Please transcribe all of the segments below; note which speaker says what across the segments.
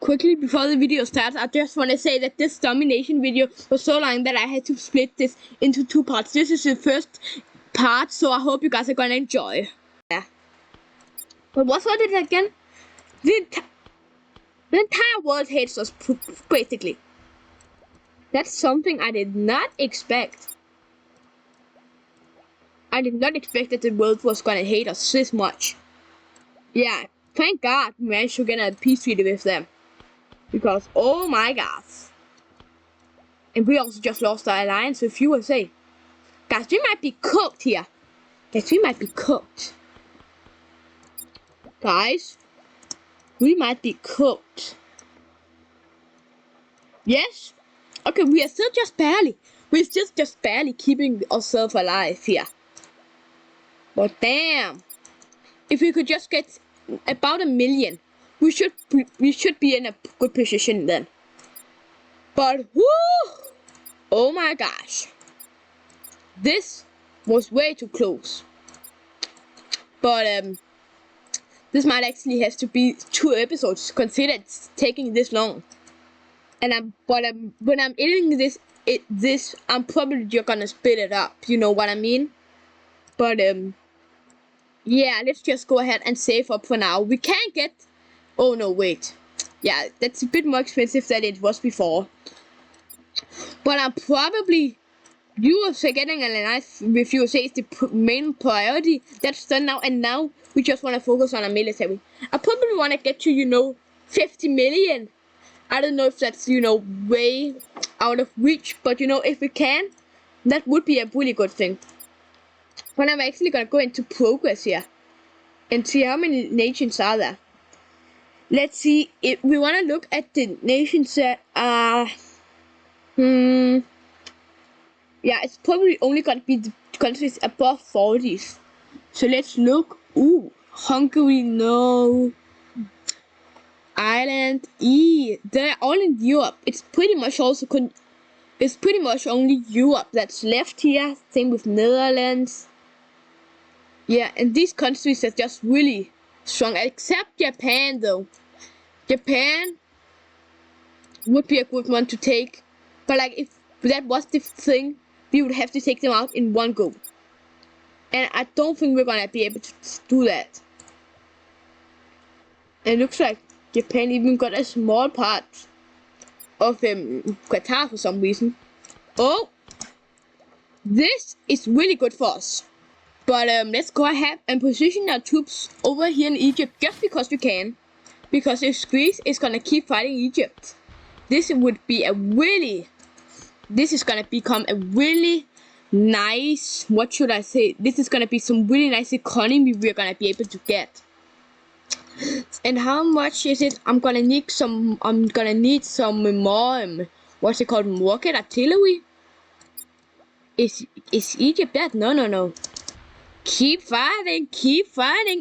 Speaker 1: quickly before the video starts, I just want to say that this Dummynation video was so long that I had to split this into 2 parts. This is the first part, so I hope you guys are gonna enjoy. Yeah. But what was it again? The entire world hates us, basically. That's something I did not expect. I did not expect that the world was gonna hate us this much. Yeah, thank God we managed to get a peace treaty with them. Because, oh my god. And we also just lost our alliance with USA. Guys, we might be cooked here. Guys, we might be cooked. Guys, we might be cooked. Yes? Okay, we are still just barely. We're still just barely keeping ourselves alive here. But damn. If we could just get about 1 million, we should be in a good position then. But whoo! Oh my gosh. This was way too close. But this might actually have to be 2 episodes, consider it's taking this long. And when I'm editing this, I'm probably just gonna split it up. You know what I mean? But yeah, let's just go ahead and save up for now. We can't get. Oh no, wait. Yeah, that's a bit more expensive than it was before. But I'm probably. USA getting an alliance with USA is the main priority. That's done now, and now we just want to focus on our military. I probably want to get to 50 million. I don't know if that's way out of reach, but if we can, that would be a really good thing. But I'm actually gonna go into progress here and see how many nations are there. Let's see if we want to look at the nations that are. Yeah, it's probably only gonna be the countries above 40s. So let's look. Ooh, Hungary, no. Ireland, they're all in Europe. It's pretty much it's pretty much only Europe that's left here. Same with Netherlands. Yeah, and these countries are just really strong, except Japan though. Japan would be a good one to take, but like if that was the thing, we would have to take them out in one go. And I don't think we're gonna be able to do that. And it looks like Japan even got a small part of Qatar for some reason. Oh, this is really good for us. But let's go ahead and position our troops over here in Egypt just because we can. Because if Greece is gonna keep fighting Egypt, this is gonna become a really nice, what should I say? This is gonna be some really nice economy we're gonna be able to get. And how much is it? I'm gonna need some more, what's it called? Rocket artillery? Is Egypt that? No. Keep fighting,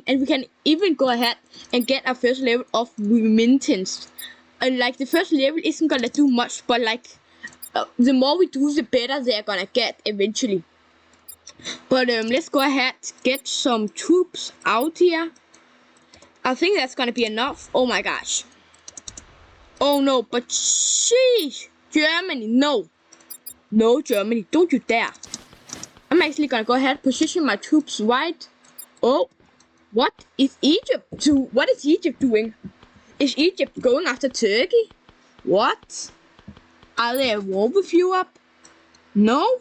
Speaker 1: and we can even go ahead and get our first level of remittance. And like the first level isn't gonna do much, but like the more we do, the better they're gonna get eventually. But let's go ahead, get some troops out here. I think that's gonna be enough. Oh my gosh. Oh no, but sheesh, Germany, no, Germany, don't you dare. I'm actually gonna go ahead, position my troops right. Oh, what is Egypt doing? Is Egypt going after Turkey? What? Are they at war with Europe? No?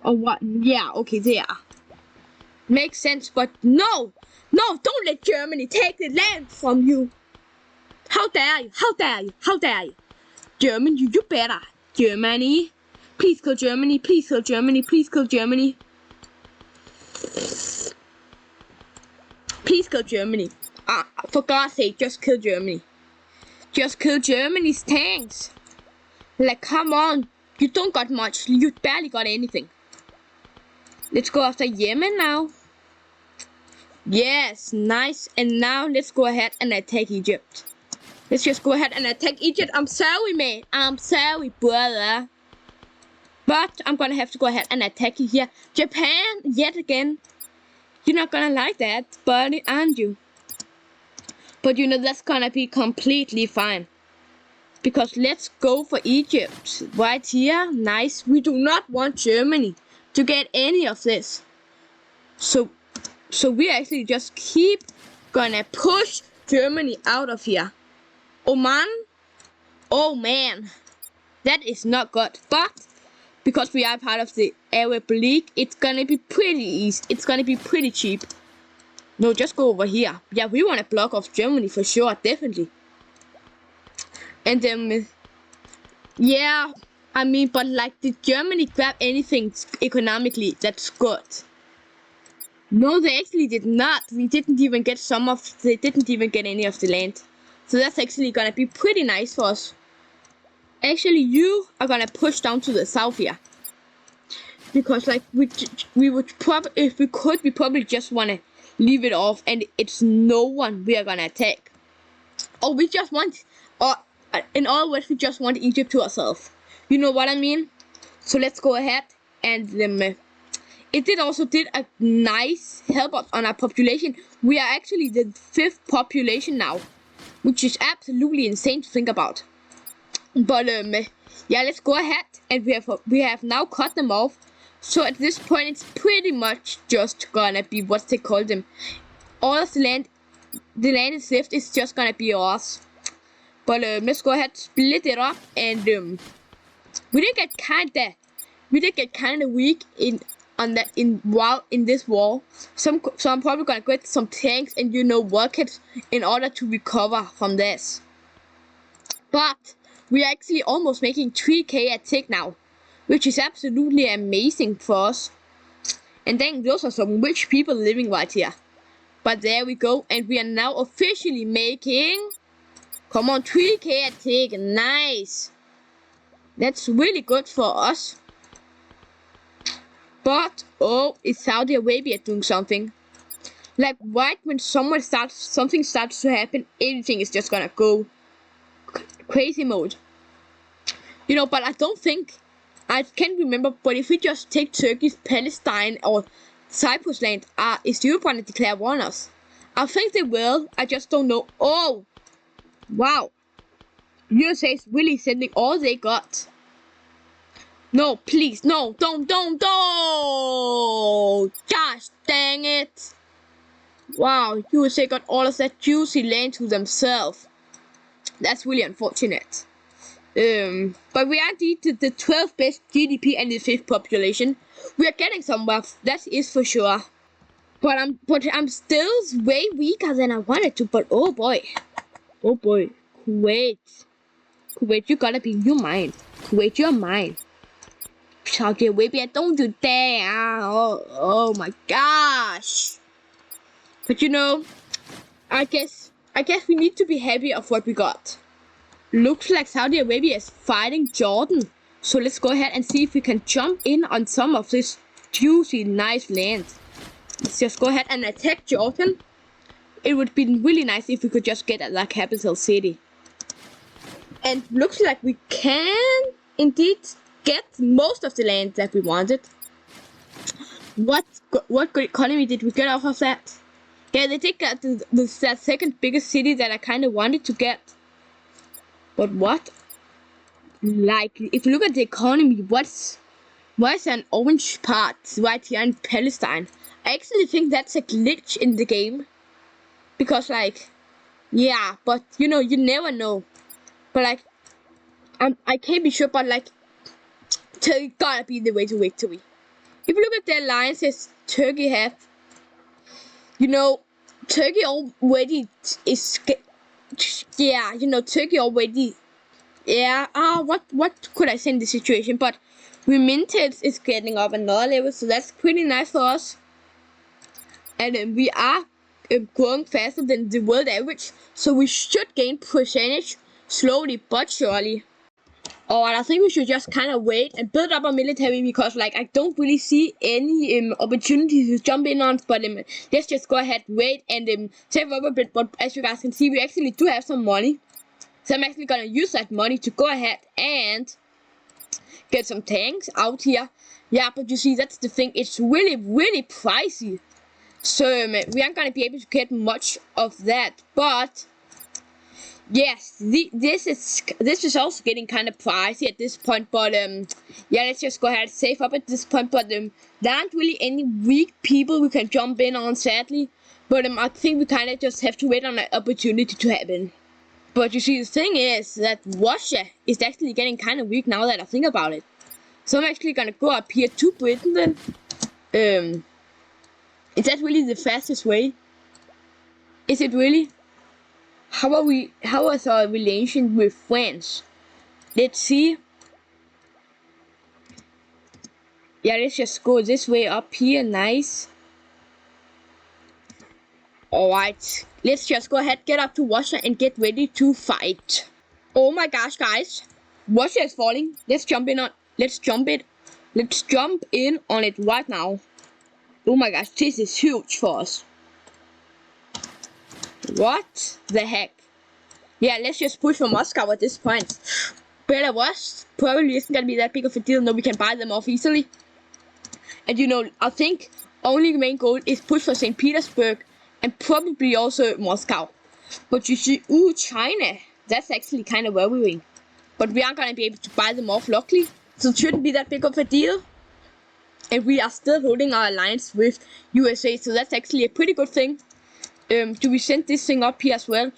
Speaker 1: Or what? Yeah, okay, they are. Makes sense, but no, don't let Germany take the land from you. How dare you? Germany, you better. Germany. Please kill Germany, please kill Germany. Please kill Germany. For God's sake, just kill Germany. Just kill Germany's tanks. Like, come on. You don't got much. You barely got anything. Let's go after Yemen now. Yes, nice. And now let's go ahead and attack Egypt. Let's just go ahead and attack Egypt. I'm sorry, man. I'm sorry, brother. But I'm gonna have to go ahead and attack you here. Japan, yet again. You're not gonna like that, buddy, aren't you? But that's gonna be completely fine. Because let's go for Egypt. Right here. Nice. We do not want Germany to get any of this. So we actually just keep gonna push Germany out of here. Oman. Oh man. That is not good. But because we are part of the Arab League, it's gonna be pretty easy. It's gonna be pretty cheap. No, just go over here. Yeah, we want to block off Germany for sure, definitely. And then, yeah, I mean, but like, did Germany grab anything economically that's good? No, they actually did not. We didn't even get they didn't even get any of the land. So that's actually gonna be pretty nice for us. Actually, you are gonna push down to the south here. Because like, we would probably, if we could, we probably just wanna leave it off and it's no one we are gonna attack. Or we just want, or in other words, we just want Egypt to ourselves. You know what I mean? So let's go ahead and it did a nice help us on our population. We are actually the 5th population now, which is absolutely insane to think about. But yeah, let's go ahead and we have now cut them off. So at this point, it's pretty much just gonna be what they call them. All of the land is left is just gonna be ours. But let's go ahead, split it up, and we did get kinda weak in this war. So I'm probably gonna get some tanks and rockets in order to recover from this. But we are actually almost making 3k a tick now, which is absolutely amazing for us. And then those are some rich people living right here. But there we go, and we are now officially making, come on, 3k a tick, nice. That's really good for us. But, oh, is Saudi Arabia doing something? Like, right when something starts to happen, everything is just gonna go crazy mode. But I don't think, I can't remember, but if we just take Turkey's Palestine or Cyprus land, is Europe gonna declare war on us? I think they will, I just don't know. Oh, wow. USA is really sending all they got. No, please, no, don't. Gosh dang it. Wow, USA got all of that juicy land to themselves. That's really unfortunate. But we are indeed the 12th best GDP and the 5th population. We are getting somewhere, that is for sure. But I'm still way weaker than I wanted to. But oh boy, Kuwait, you gotta be, you're mine. Kuwait, you're mine. Saudi Arabia, don't you dare! Oh my gosh! But I guess we need to be happy of what we got. Looks like Saudi Arabia is fighting Jordan. So let's go ahead and see if we can jump in on some of this juicy, nice land. Let's just go ahead and attack Jordan. It would be really nice if we could just get at that capital city. And looks like we can indeed get most of the land that we wanted. What good economy did we get off of that? Yeah, they did get the second biggest city that I kind of wanted to get. But what? Like, if you look at the economy, what's an orange part right here in Palestine? I actually think that's a glitch in the game. Because, like, yeah, but, you never know. But, like, I can't be sure, but, like, Turkey gotta be the way to victory. If you look at the alliances Turkey have, Turkey already is, yeah, Turkey already, yeah, what could I say in this situation? But remittance is getting up another level, so that's pretty nice for us. And we are growing faster than the world average, so we should gain percentage slowly but surely. Oh, and I think we should just kind of wait and build up our military because, like, I don't really see any opportunities to jump in on. But let's just go ahead, wait, and save up a bit. But as you guys can see, we actually do have some money, so I'm actually gonna use that money to go ahead and get some tanks out here. Yeah, but you see, that's the thing. It's really, really pricey, so we aren't gonna be able to get much of that. But Yes, this is also getting kind of pricey at this point, but yeah, let's just go ahead and save up at this point. But there aren't really any weak people we can jump in on, sadly. But I think we kind of just have to wait on an opportunity to happen. But you see, the thing is that Russia is actually getting kind of weak now that I think about it. So I'm actually gonna go up here to Britain then. Is that really the fastest way? Is it really? How is our relation with France? Let's see. Yeah, let's just go this way up here. Nice. Alright. Let's just go ahead, get up to Russia and get ready to fight. Oh my gosh, guys. Russia is falling. Let's jump in on it right now. Oh my gosh, this is huge for us. What the heck? Yeah, let's just push for Moscow at this point. Belarus probably isn't gonna be that big of a deal. No, we can buy them off easily. And you know, I think only main goal is push for St. Petersburg and probably also Moscow. But you see, ooh, China. That's actually kind of worrying. But we aren't gonna be able to buy them off, luckily. So it shouldn't be that big of a deal. And we are still holding our alliance with USA, so that's actually a pretty good thing. Do we send this thing up here as well?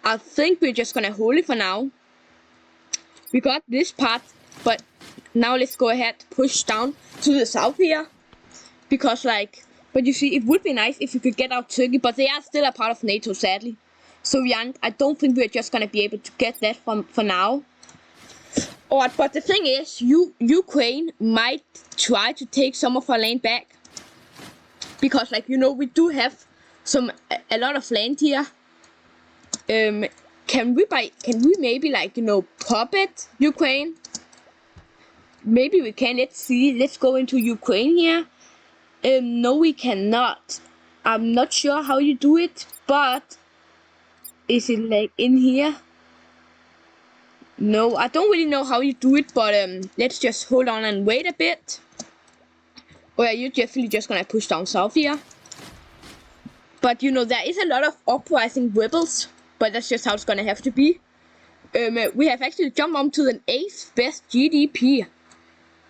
Speaker 1: I think we're just gonna hold it for now. We got this part, but now let's go ahead, push down to the south here. Because but you see, it would be nice if we could get out Turkey, but they are still a part of NATO, sadly. So I don't think we're just gonna be able to get that for now. Alright, but the thing is, Ukraine might try to take some of our land back. Because we do have a lot of land here. Can we maybe pop it, Ukraine? Maybe we can. Let's see. Let's go into Ukraine here. No, we cannot. I'm not sure how you do it, but is it in here? No, I don't really know how you do it, but let's just hold on and wait a bit. Or are you definitely just gonna push down south here? But there is a lot of uprising rebels, but that's just how it's gonna have to be. We have actually jumped on to the 8th best GDP.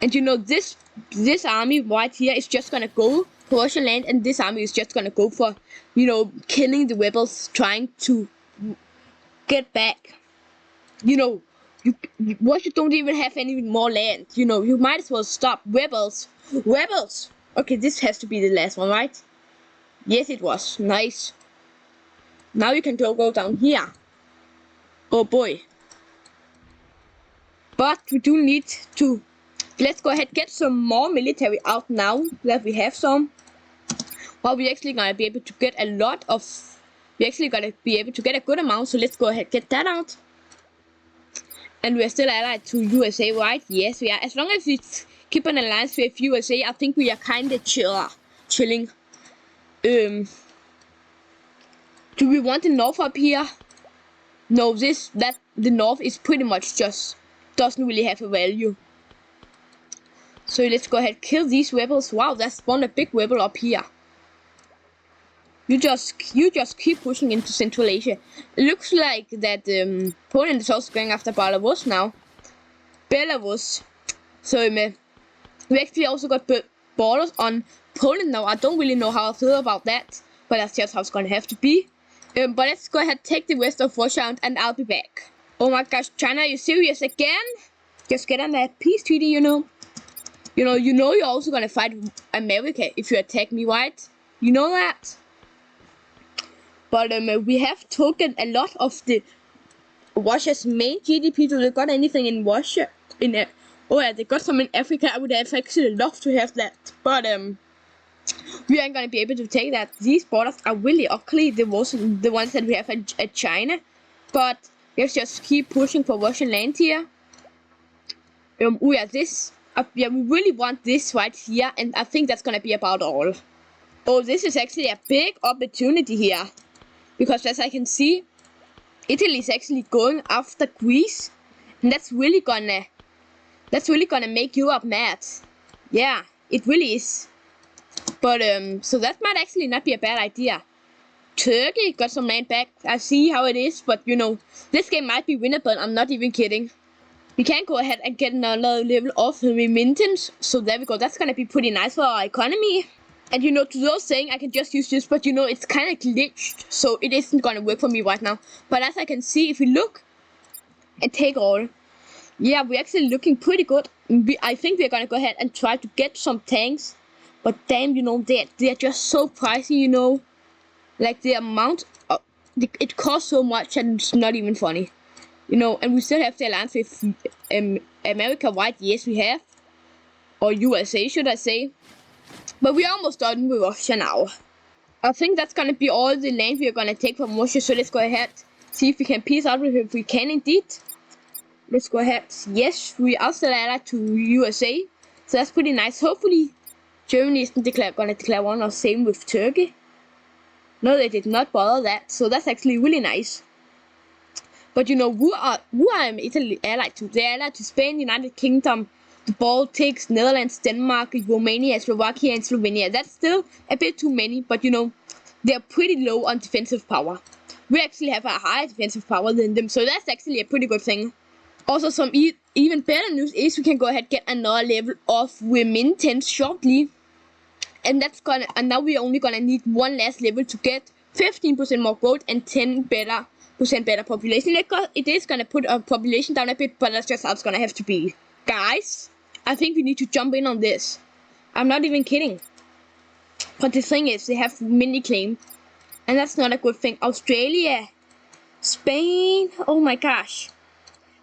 Speaker 1: And this army right here is just gonna go for Russian land, and this army is just gonna go for, killing the rebels, trying to get back. Russia don't even have any more land. You might as well stop. Rebels. Okay, this has to be the last one, right? Yes, it was. Nice. Now you can go down here. Oh boy. But we do need to... Let's go ahead, get some more military out now that we have some. Well, we're actually gonna be able to get a lot of... We're actually gonna be able to get a good amount, so let's go ahead, get that out. And we're still allied to USA, right? Yes, we are. As long as we keep an alliance with USA, I think we are kinda chilling. Do we want the north up here? No, the north is pretty much just doesn't really have a value. So let's go ahead, kill these rebels. Wow, that's spawned a big rebel up here. You just keep pushing into Central Asia. It looks like that Poland is also going after Belarus now. So we actually also got borders on Poland now. I don't really know how I feel about that, but that's just how it's gonna have to be. But let's go ahead, take the rest of Russia and I'll be back. Oh my gosh, China, are you serious again? Just get on that peace treaty, you're also gonna fight America if you attack me, right? You know that? But we have taken a lot of the Russia's main GDP. Do they got anything in Russia? Oh yeah, they got some in Africa. I would have actually loved to have that, but we aren't gonna be able to take that. These borders are really ugly. The ones that we have at China, but let's just keep pushing for Russian land here. Oh yeah, we really want this right here, and I think that's gonna be about all. Oh, this is actually a big opportunity here, because as I can see, Italy is actually going after Greece, and that's really gonna make Europe mad. Yeah, it really is. But so that might actually not be a bad idea. Turkey got some land back. I see how it is, but you know, this game might be winnable. I'm not even kidding. We can go ahead and get another level of remittance. So there we go. That's gonna be pretty nice for our economy. And you know, to those saying I can just use this, but you know, it's kind of glitched, so it isn't gonna work for me right now. But as I can see, if we look and take all, yeah, we're actually looking pretty good. I think we're gonna go ahead and try to get some tanks. But damn, you know, they're just so pricey, you know. Like the amount of, it costs so much and it's not even funny. You know, and we still have the alliance with America, right? Yes, we have. Or USA, should I say. But we're almost done with Russia now. I think that's gonna be all the land we're gonna take from Russia. So let's go ahead, see if we can peace out with it. If we can indeed. Let's go ahead. Yes, we are still allied to USA. So that's pretty nice. Hopefully, Germany isn't gonna declare war, or same with Turkey. No, they did not bother that. So that's actually really nice. But you know, who are Italy allied to? They're allied to Spain, United Kingdom, the Baltics, Netherlands, Denmark, Romania, Slovakia, and Slovenia. That's still a bit too many, but you know, they're pretty low on defensive power. We actually have a higher defensive power than them, so that's actually a pretty good thing. Also, some even better news is we can go ahead and get another level of remittance shortly. And now we're only gonna need one last level to get 15% more gold and 10% better population. It is gonna put our population down a bit, but that's just how it's gonna have to be. Guys, I think we need to jump in on this. I'm not even kidding. But the thing is, they have mini claim, and that's not a good thing. Australia, Spain, oh my gosh.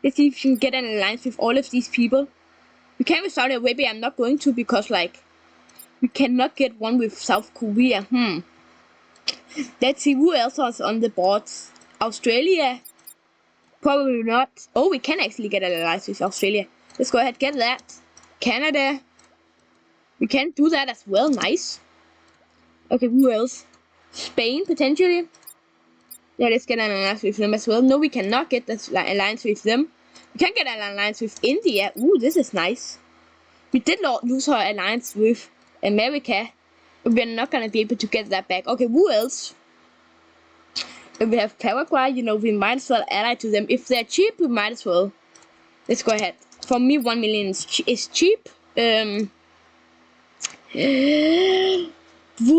Speaker 1: Let's see if we can get an alliance with all of these people. We can with Saudi Arabia. I'm not going to because like we cannot get one with South Korea. Let's see who else is on the boards. Australia? Probably not. Oh, we can actually get an alliance with Australia. Let's go ahead and get that. Canada. We can do that as well. Nice. Okay, who else? Spain, potentially. Yeah, let's get an alliance with them as well. No, we cannot get an alliance with them. We can get an alliance with India. Ooh, this is nice. We did lose our alliance with America. We're not gonna be able to get that back. Okay, who else? We have Paraguay, you know, we might as well ally to them. If they're cheap, we might as well. Let's go ahead. For me, 1 million is cheap. Who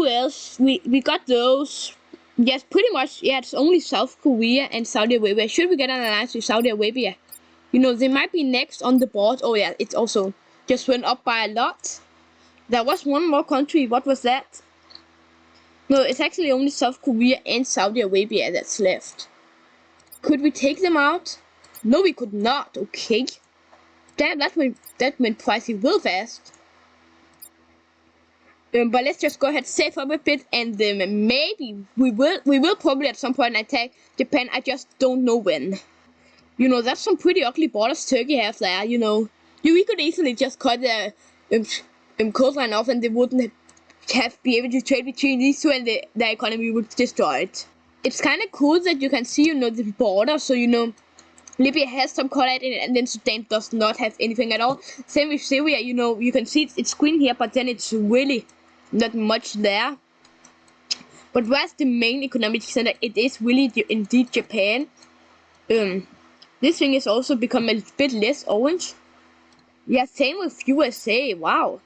Speaker 1: else? We got those. Yes, pretty much. Yeah, it's only South Korea and Saudi Arabia. Should we get an alliance with Saudi Arabia? You know, they might be next on the board. Oh yeah, it's also just went up by a lot. There was one more country. What was that? No, it's actually only South Korea and Saudi Arabia that's left. Could we take them out? No, we could not. Okay. Damn, that went pricey real fast. But let's just go ahead, save up a bit, and maybe we will probably at some point attack Japan. I just don't know when. You know, that's some pretty ugly borders Turkey have there. You know, we could easily just cut the coastline off, and they wouldn't be able to trade between these two, and the economy would destroy it. It's kind of cool that you can see, you know, the border. So you know, Libya has some color in it, and then Sudan does not have anything at all. Same with Syria. You know, you can see it's green here, but then it's really not much there. But where's the main economic center? It is really indeed Japan. This thing has also become a bit less orange. Yeah, same with USA. Wow,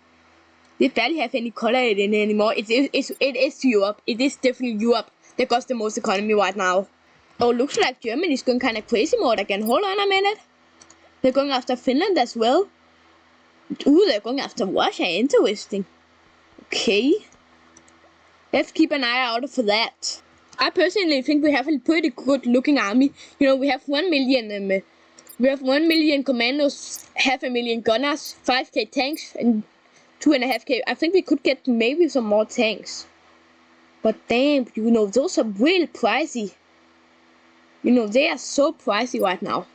Speaker 1: they barely have any color in it anymore. It is Europe. It is definitely Europe that got the most economy right now. Oh, looks like Germany's going kind of crazy mode again. Hold on a minute. They're going after Finland as well. Ooh, they're going after Russia. Interesting. Okay. Let's keep an eye out for that. I personally think we have a pretty good looking army. You know, we have 1 million. We have 1 million commandos, 500,000 gunners, 5k tanks, and 2.5k. I think we could get maybe some more tanks. But damn, you know, those are real pricey. You know, they are so pricey right now.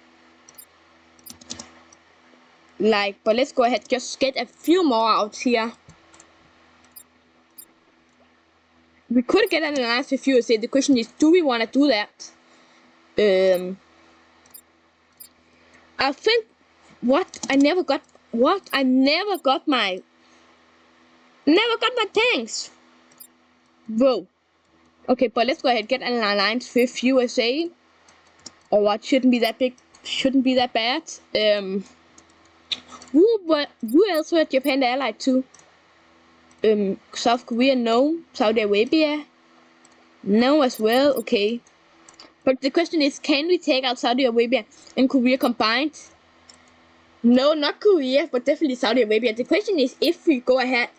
Speaker 1: Like, but let's go ahead, just get a few more out here. We could get an alliance with USA. The question is, do we want to do that? I think I never got my tanks. Bro, Okay, but let's go ahead and get an alliance with USA. Or what, shouldn't be that big, shouldn't be that bad. Who else were Japan allied to? South Korea, no. Saudi Arabia, no as well. Okay. But the question is, can we take out Saudi Arabia and Korea combined? No, not Korea, but definitely Saudi Arabia. The question is if we should go ahead,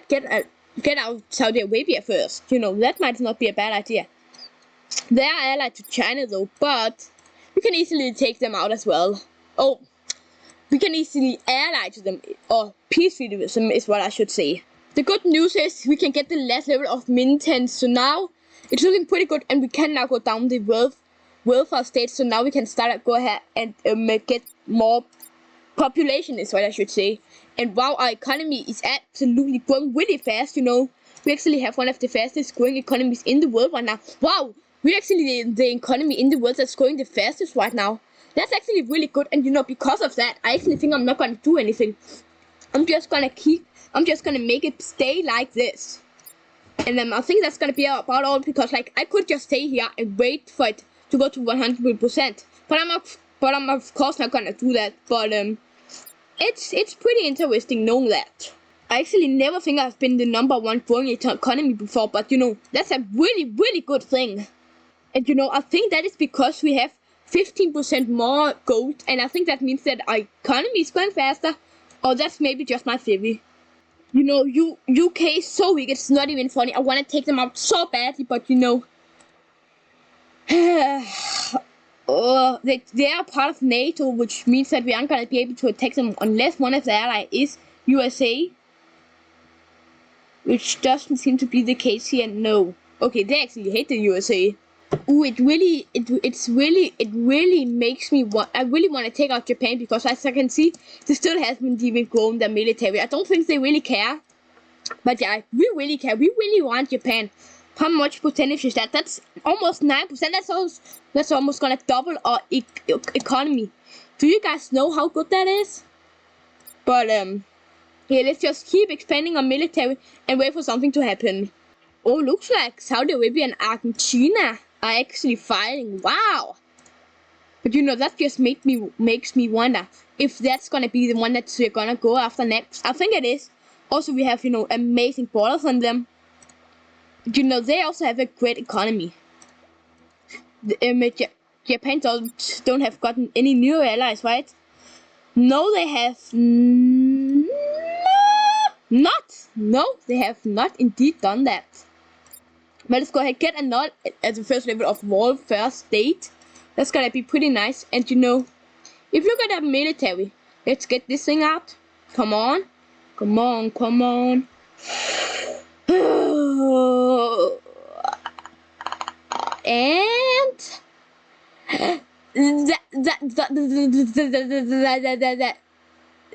Speaker 1: get out Saudi Arabia first. You know, that might not be a bad idea. They are allied to China though, but we can easily take them out as well. Oh, we can easily ally to them, or peacefully with them is what I should say. The good news is we can get the last level of maintenance, so now it's looking pretty good, and we can now go down the welfare state, so now we can go ahead and get more population is what I should say. And wow, our economy is absolutely growing really fast, you know. We actually have one of the fastest growing economies in the world right now. Wow, we're actually the economy in the world that's growing the fastest right now. That's actually really good, and you know, because of that, I actually think I'm not gonna do anything. I'm just gonna make it stay like this. And then I think that's gonna be about all, because like I could just stay here and wait for it to go to 100%. But I'm of course not gonna do that. But it's pretty interesting knowing that. I actually never think I've been the #1 growing economy before, but you know, that's a really, really good thing. And you know, I think that is because we have 15% more gold, and I think that means that our economy is going faster, or that's maybe just my theory. You know, UK is so weak, it's not even funny. I want to take them out so badly, but you know, they are part of NATO, which means that we aren't going to be able to attack them unless one of the allies is USA, which doesn't seem to be the case here. No. Okay, they actually hate the USA. Ooh, it really makes me want. I really want to take out Japan, because as I can see, they still haven't even grown their military. I don't think they really care. But yeah, we really care. We really want Japan. How much percentage is that? That's almost 9%. That's almost gonna double our economy. Do you guys know how good that is? But yeah, let's just keep expanding our military and wait for something to happen. Oh, looks like Saudi Arabia and Argentina are actually fighting. Wow. But you know, that just makes me wonder if that's gonna be the one that we're gonna go after next. I think it is. Also, we have, you know, amazing borders on them. You know, they also have a great economy. Japan don't have gotten any new allies, right? No, they have not. No, they have not indeed done that. But let's go ahead and get another at the first level of warfare state. That's gonna be pretty nice. And you know, if you look at that military, let's get this thing out. Come on. Come on, come on. And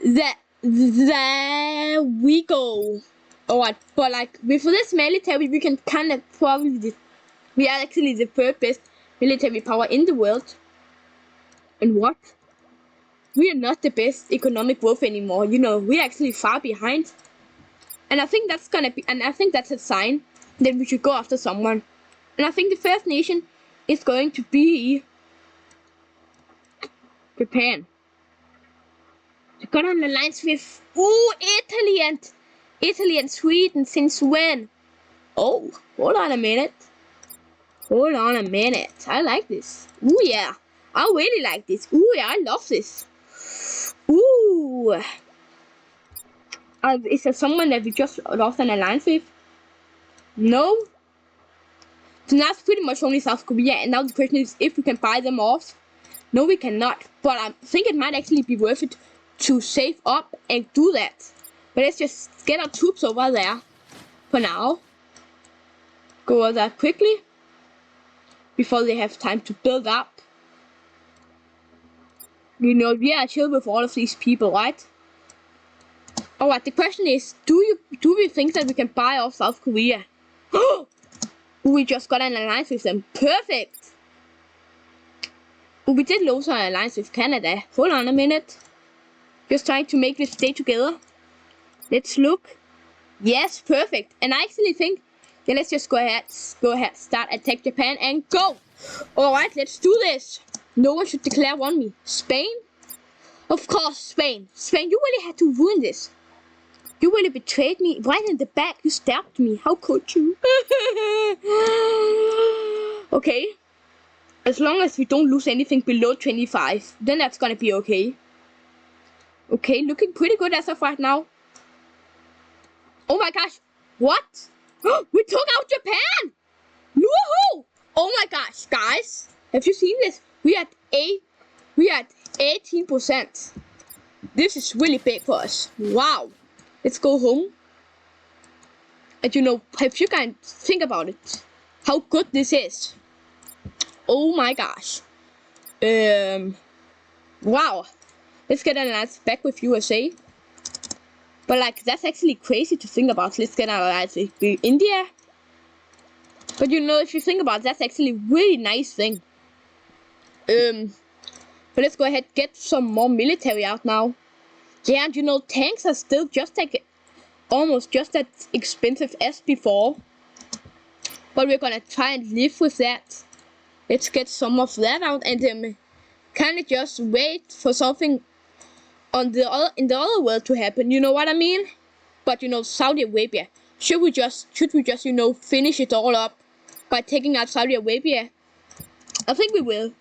Speaker 1: there we go. Alright, but like with this military, we can kind of probably, we are actually the third best military power in the world. And what? We are not the best economic growth anymore. You know, we're actually far behind. And I think that's a sign that we should go after someone. And I think the first nation is going to be Japan. We got an alliance with Italy and Sweden. Since when? Oh, hold on a minute. Hold on a minute. I like this. Ooh yeah, I really like this. Ooh yeah, I love this. Ooh. Is there someone that we just lost an alliance with? No. So now it's pretty much only South Korea, and now the question is if we can buy them off. No, we cannot. But I think it might actually be worth it to save up and do that. But let's just get our troops over there for now. Go over there quickly before they have time to build up. You know, we are chill with all of these people, right? Alright, the question is, do we think that we can buy off South Korea? We just got an alliance with them. Perfect! We did lose our alliance with Canada. Hold on a minute. Just trying to make this stay together. Let's look. Yes, perfect. And I actually think Then let's just go ahead, start attack Japan and go. Alright, let's do this. No one should declare war on me. Spain? Of course, Spain. Spain, you really had to ruin this. You really betrayed me right in the back. You stabbed me. How could you? Okay. As long as we don't lose anything below 25, then that's gonna be okay. Okay, looking pretty good as of right now. Oh my gosh. What? We took out Japan! Woohoo! Oh my gosh, guys. Have you seen this? We had 18%. This is really big for us. Wow. Let's go home. And you know, if you can think about it, how good this is. Oh my gosh. Wow. Let's get an alliance back with USA. But like, that's actually crazy to think about. Let's get an alliance with India. But you know, if you think about it, that's actually a really nice thing. But let's go ahead and get some more military out now. Yeah, and you know, tanks are still just like almost just as expensive as before. But we're gonna try and live with that. Let's get some of that out and kind of just wait for something on in the other world to happen. You know what I mean? But you know, Saudi Arabia. Should we just you know finish it all up by taking out Saudi Arabia? I think we will.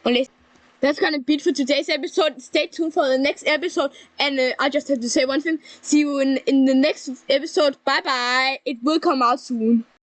Speaker 1: Unless that's gonna be it for today's episode. Stay tuned for the next episode. And I just have to say one thing. See you in the next episode. Bye bye. It will come out soon.